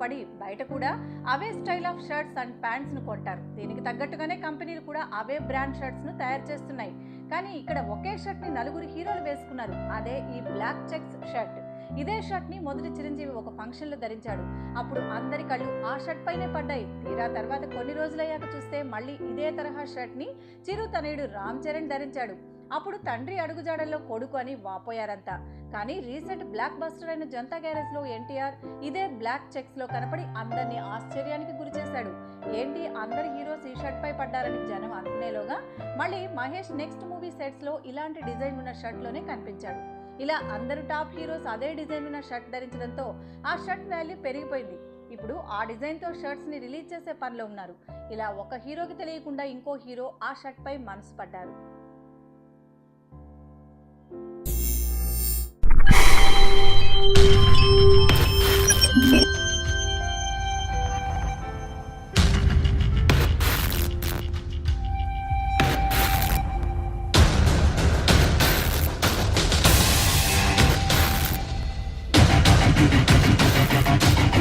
పడి బయట కూడా అవే style of shirts and pants ను కొంటారు. దీనికి తగ్గట్టుగానే కంపెనీలు కూడా అవే బ్రాండ్ షర్ట్స్ ను తయారు చేస్తున్నాయి. కానీ ఇక్కడ ఒకే షర్ట్ ని 4 హీరోలు వేసుకున్నారు. అదే ఈ బ్లాక్ చెక్స్ షర్ట్. ఇదే షర్ట్ ని మొదటి చిరంజీవి ఒక ఫంక్షన్ లో ధరించాడు. అప్పుడు అందరి కళ్ళు ఆ షర్ట్ పైనే పడ్డాయి. తీరా తర్వాత కొన్ని రోజులయ్యాక చూస్తే మళ్ళీ ఇదే తరహా షర్ట్ ని చిరు తనయుడు రామ్ చరణ్ ధరించాడు. అప్పుడు తండ్రి అడుగుజాడల్లో కొడుకు అని వాపోయారంతా. కానీ రీసెంట్ బ్లాక్ బస్టర్ అయిన జనతా గ్యారేజ్ లో ఎన్టీఆర్ ఇదే బ్లాక్ చెక్స్ లో కనపడి అందరినీ ఆశ్చర్యానికి గురి చేశాడు. ఏంటి అందరి హీరోస్ ఈ షర్ట్ పై పడ్డారని జనం అనుకునేలోగా మళ్ళీ మహేష్ నెక్స్ట్ మూవీ సెట్స్ లో ఇలాంటి డిజైన్ ఉన్న షర్ట్ లోనే కనిపించాడు. ఇలా అందరు టాప్ హీరోస్ అదే డిజైన్ ఉన్న షర్ట్ ధరించడంతో ఆ షర్ట్ వాల్యూ పెరిగిపోయింది. ఇప్పుడు ఆ డిజైన్ తో షర్ట్స్ ని రిలీజ్ చేసే పనిలో ఉన్నారు. ఇలా ఒక హీరోకి తెలియకుండా ఇంకో హీరో ఆ షర్ట్ పై మనసు పడ్డారు.